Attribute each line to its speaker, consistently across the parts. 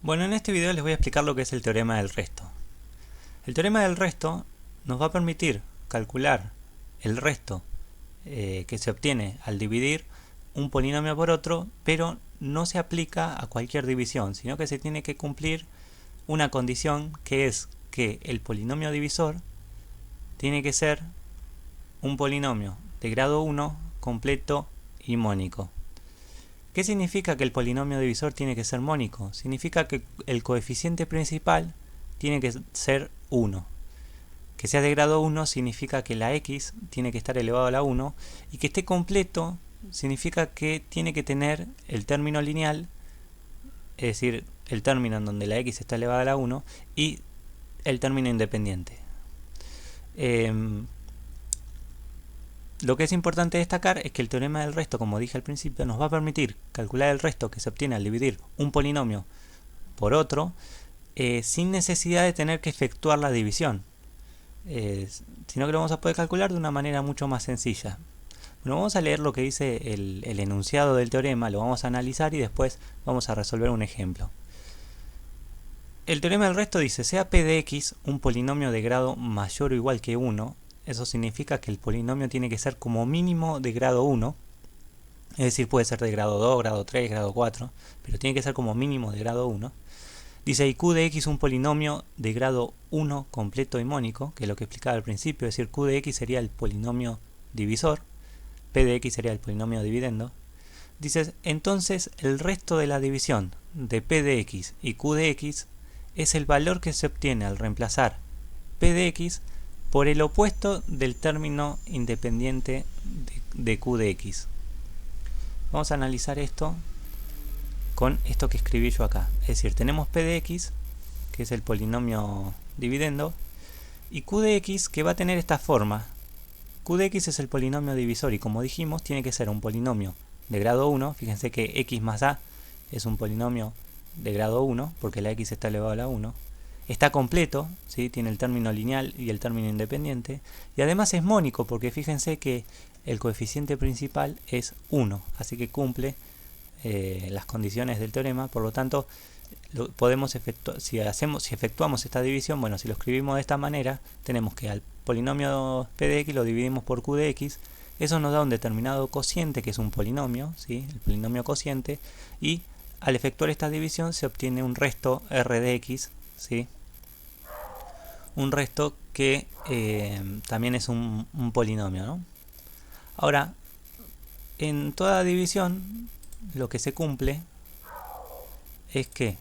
Speaker 1: Bueno, en este video les voy a explicar lo que es el teorema del resto. El teorema del resto nos va a permitir calcular el resto que se obtiene al dividir un polinomio por otro, pero no se aplica a cualquier división, sino que se tiene que cumplir una condición, que es que el polinomio divisor tiene que ser un polinomio de grado 1 completo y mónico. ¿Qué significa que el polinomio divisor tiene que ser mónico? Significa que el coeficiente principal tiene que ser 1. Que sea de grado 1 significa que la x tiene que estar elevado a la 1, y que esté completo significa que tiene que tener el término lineal, es decir, el término en donde la x está elevada a la 1, y el término independiente. Lo que es importante destacar es que el teorema del resto, como dije al principio, nos va a permitir calcular el resto que se obtiene al dividir un polinomio por otro, sin necesidad de tener que efectuar la división, sino que lo vamos a poder calcular de una manera mucho más sencilla. Bueno, vamos a leer lo que dice el enunciado del teorema, lo vamos a analizar y después vamos a resolver un ejemplo. El teorema del resto dice: sea p de x un polinomio de grado mayor o igual que 1, eso significa que el polinomio tiene que ser como mínimo de grado 1, es decir, puede ser de grado 2, grado 3, grado 4, pero tiene que ser como mínimo de grado 1. Dice: y q de x un polinomio de grado 1 completo y mónico, que es lo que explicaba al principio, es decir, q de x sería el polinomio divisor, p de x sería el polinomio dividendo. Dices, entonces el resto de la división de p de x y q de x es el valor que se obtiene al reemplazar p de x por el opuesto del término independiente de q de x. Vamos a analizar esto con esto que escribí yo acá. Es decir, tenemos p de x, que es el polinomio dividendo, y q de x, que va a tener esta forma. Q de x es el polinomio divisor, y como dijimos, tiene que ser un polinomio de grado 1. Fíjense que x más a es un polinomio de grado 1, porque la x está elevado a la 1. Está completo, ¿sí? Tiene el término lineal y el término independiente, y además es mónico, porque fíjense que el coeficiente principal es 1, así que cumple las condiciones del teorema. Por lo tanto, podemos efectuar, si efectuamos esta división, bueno, si lo escribimos de esta manera, tenemos que al polinomio p de x lo dividimos por q de x, eso nos da un determinado cociente, que es un polinomio, ¿sí? El polinomio cociente, y al efectuar esta división se obtiene un resto r de x, ¿sí? Un resto que también es un polinomio, ¿no? Ahora, en toda división lo que se cumple es que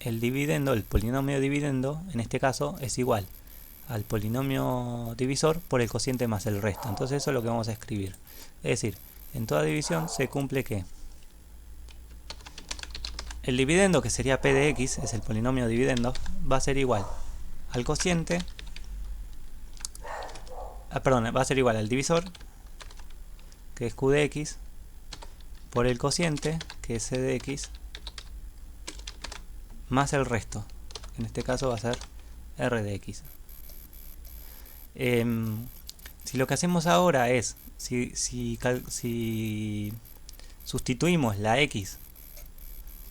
Speaker 1: el dividendo, el polinomio dividendo, en este caso, es igual al polinomio divisor por el cociente más el resto. Entonces eso es lo que vamos a escribir. Es decir, en toda división se cumple que el dividendo, que sería p de x, es el polinomio dividendo, va a ser igual al cociente, va a ser igual al divisor, que es q de x, por el cociente, que es c de x, más el resto. En este caso va a ser r de x. Si lo que hacemos ahora es, si sustituimos la x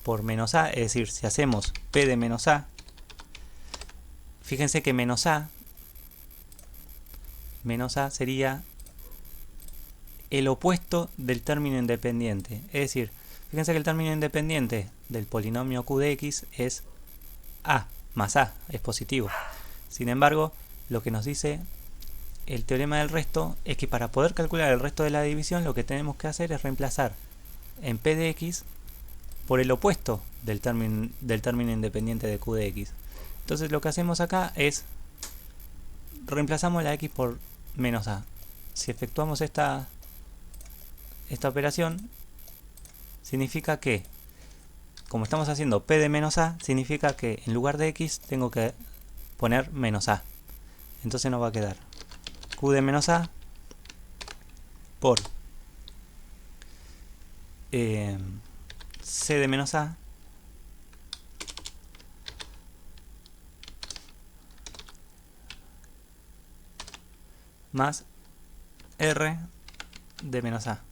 Speaker 1: por menos a, es decir, si hacemos p de menos a, fíjense que menos a sería el opuesto del término independiente. Es decir, fíjense que el término independiente del polinomio q de x es a más a, es positivo. Sin embargo, lo que nos dice el teorema del resto es que para poder calcular el resto de la división, lo que tenemos que hacer es reemplazar en p de x por el opuesto del término independiente de q de x. Entonces lo que hacemos acá es reemplazamos la x por menos a. Si efectuamos esta operación, significa que, como estamos haciendo p de menos a, significa que en lugar de x tengo que poner menos a. Entonces nos va a quedar q de menos a por c de menos a más r de menos a.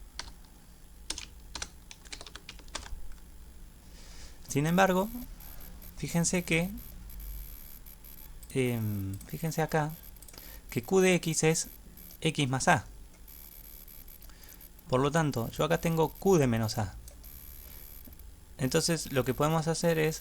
Speaker 1: Sin embargo, fíjense acá, que q de x es x más a. Por lo tanto, yo acá tengo q de menos a. Entonces, lo que podemos hacer es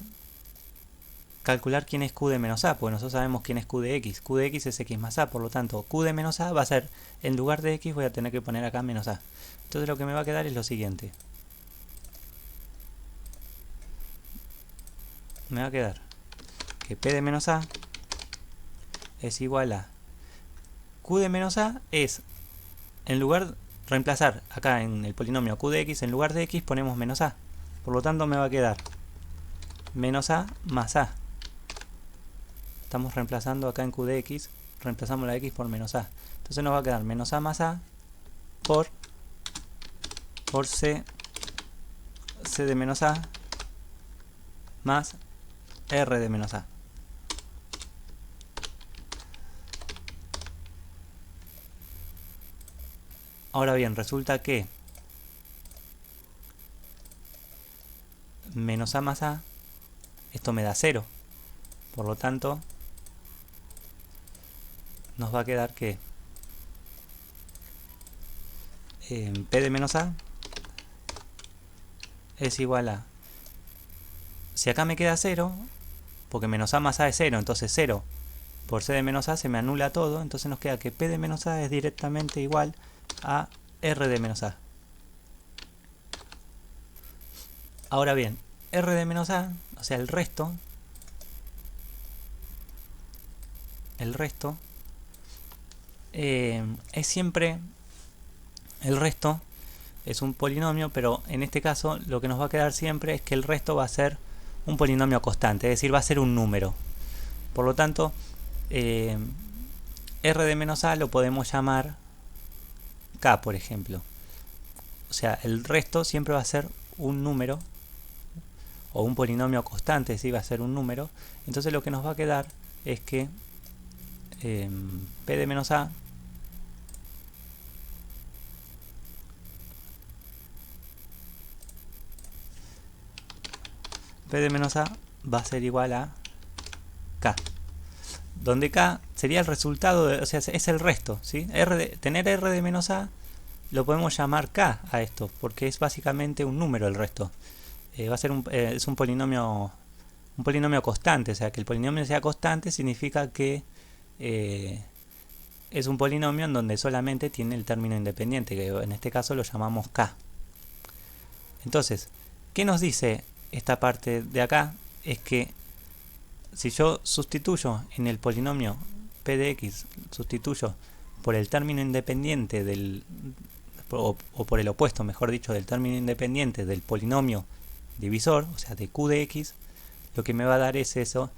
Speaker 1: calcular quién es q de menos a, porque nosotros sabemos quién es q de x. Q de x es x más a, por lo tanto, q de menos a va a ser, en lugar de x voy a tener que poner acá menos a. Entonces lo que me va a quedar es lo siguiente. Me va a quedar que p de menos a es igual a q de menos a es, en lugar, reemplazar acá en el polinomio q de x, en lugar de x ponemos menos a. Por lo tanto me va a quedar menos a más a. Estamos reemplazando acá en q de x, reemplazamos la x por menos a. Entonces nos va a quedar menos a más a por c de menos a más r de menos a. Ahora bien, resulta que menos a más a, esto me da 0. Por lo tanto, nos va a quedar que p de menos a es igual a, si acá me queda 0, porque menos a más a es 0, entonces 0 por c de menos a se me anula todo, entonces nos queda que p de menos a es directamente igual a r de menos a. Ahora bien, r de menos a, o sea el resto es siempre, el resto es un polinomio, pero en este caso lo que nos va a quedar siempre es que el resto va a ser un polinomio constante, es decir, va a ser un número. Por lo tanto, r de menos a lo podemos llamar k, por ejemplo. O sea, el resto siempre va a ser un número, o un polinomio constante, sí, va a ser un número. Entonces lo que nos va a quedar es que p de menos a va a ser igual a k, donde k sería el resultado, o sea, es el resto, ¿sí? Tener r de menos a lo podemos llamar k a esto, porque es básicamente un número el resto. Va a ser es un polinomio constante, o sea, que el polinomio sea constante significa que es un polinomio en donde solamente tiene el término independiente, que en este caso lo llamamos k. Entonces, ¿qué nos dice esta parte de acá? Es que si yo sustituyo en el polinomio p de x, sustituyo por el término independiente o por el opuesto, mejor dicho, del término independiente del polinomio divisor, o sea, de q de x, lo que me va a dar es eso,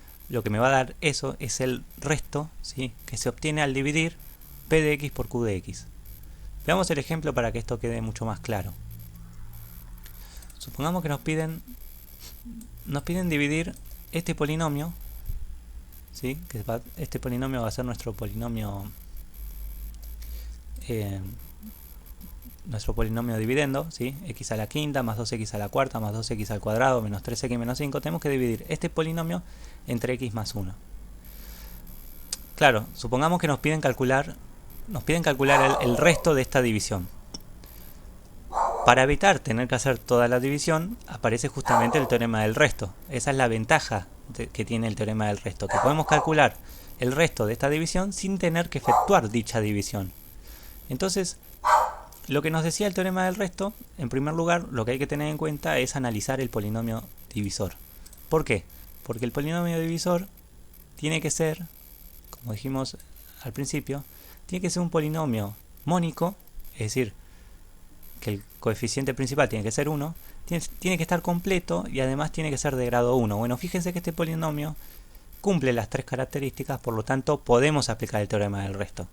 Speaker 1: es el resto, ¿sí?, que se obtiene al dividir p de x por q de x. Veamos el ejemplo para que esto quede mucho más claro. Supongamos que nos piden dividir este polinomio, ¿sí?, que este polinomio va a ser nuestro polinomio dividendo, ¿sí?, x a la quinta más 2x a la cuarta más 2x al cuadrado menos 3x menos 5. Tenemos que dividir este polinomio entre x más 1. Claro, supongamos que nos piden calcular el resto de esta división. Para evitar tener que hacer toda la división, aparece justamente el teorema del resto. Esa es la ventaja que tiene el teorema del resto, que podemos calcular el resto de esta división sin tener que efectuar dicha división. Entonces, lo que nos decía el teorema del resto, en primer lugar, lo que hay que tener en cuenta es analizar el polinomio divisor. ¿Por qué? Porque el polinomio divisor tiene que ser, como dijimos al principio, tiene que ser un polinomio mónico, es decir, que el coeficiente principal tiene que ser 1, tiene que estar completo y además tiene que ser de grado 1. Bueno, fíjense que este polinomio cumple las tres características, por lo tanto podemos aplicar el teorema del resto.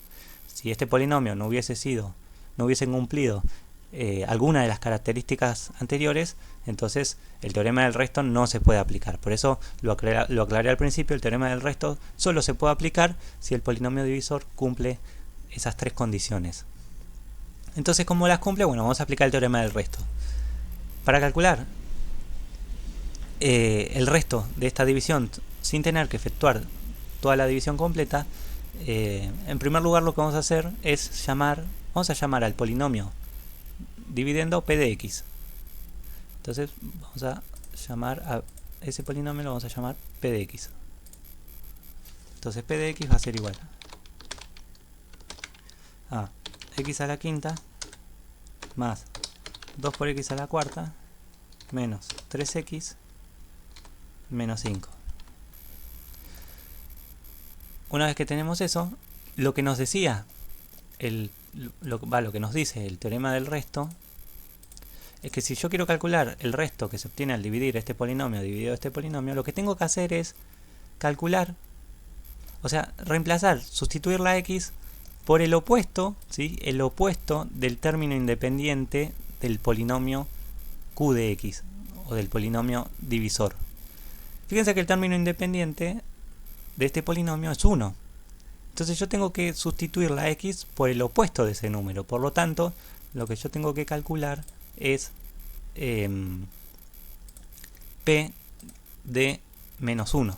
Speaker 1: Si este polinomio no hubiese cumplido alguna de las características anteriores, entonces el teorema del resto no se puede aplicar. Por eso lo aclaré al principio, el teorema del resto solo se puede aplicar si el polinomio divisor cumple esas tres condiciones. Entonces, ¿cómo las cumple? Bueno, vamos a aplicar el teorema del resto. Para calcular el resto de esta división sin tener que efectuar toda la división completa, en primer lugar lo que vamos a hacer es vamos a llamar al polinomio dividendo p de x. Entonces vamos a llamar a ese polinomio, lo vamos a llamar p de x. Entonces p de x va a ser igual a x a la quinta más 2 por x a la cuarta menos 3x menos 5. Una vez que tenemos eso, lo que nos decía lo que nos dice el teorema del resto es que si yo quiero calcular el resto que se obtiene al dividir este polinomio dividido este polinomio, lo que tengo que hacer es calcular, o sea, reemplazar, sustituir la x por el opuesto, ¿sí? El opuesto del término independiente del polinomio q de x, o del polinomio divisor. Fíjense que el término independiente de este polinomio es 1. Entonces yo tengo que sustituir la x por el opuesto de ese número. Por lo tanto, lo que yo tengo que calcular es p de menos 1.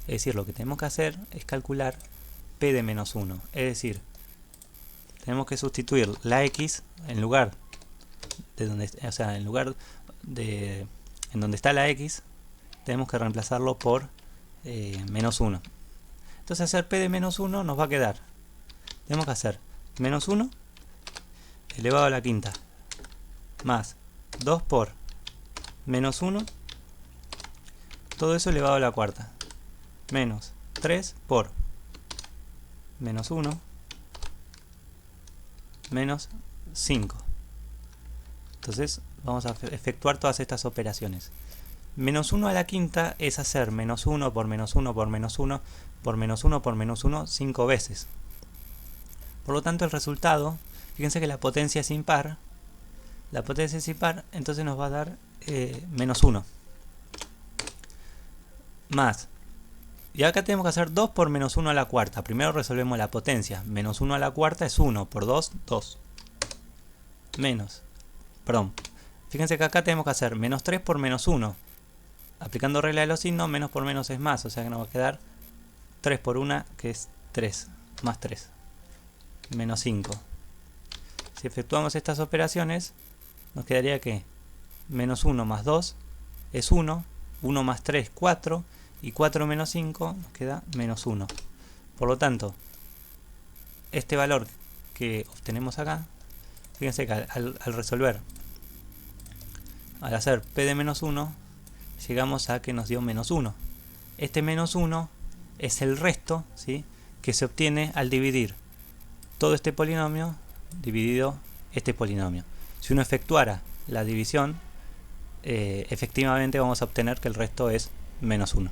Speaker 1: Es decir, lo que tenemos que hacer es calcular p de menos 1. Es decir, tenemos que sustituir la x en lugar de donde, o sea, en donde está la x, tenemos que reemplazarlo por menos 1. Entonces hacer p de menos 1 nos va a quedar, tenemos que hacer menos 1 elevado a la quinta más 2 por menos 1, todo eso elevado a la cuarta, menos 3 por menos 1 menos 5. Entonces vamos a efectuar todas estas operaciones. Menos 1 a la quinta es hacer menos 1 por menos 1 por menos 1 por menos 1 por menos 1 5 veces. Por lo tanto el resultado, fíjense que la potencia es impar. La potencia es impar, entonces nos va a dar menos 1. Más. Y acá tenemos que hacer 2 por menos 1 a la cuarta. Primero resolvemos la potencia. Menos 1 a la cuarta es 1 por 2, 2. Menos. Perdón. Fíjense que acá tenemos que hacer menos 3 por menos 1. Aplicando regla de los signos, menos por menos es más. O sea que nos va a quedar 3 por 1, que es 3. Más 3. Menos 5. Si efectuamos estas operaciones, nos quedaría que menos 1 más 2 es 1. 1 más 3, 4. Y 4 menos 5 nos queda menos 1. Por lo tanto, este valor que obtenemos acá, fíjense que al resolver, al hacer p de menos 1, llegamos a que nos dio menos 1. Este menos 1 es el resto, ¿sí?, que se obtiene al dividir todo este polinomio dividido este polinomio. Si uno efectuara la división, efectivamente vamos a obtener que el resto es menos 1.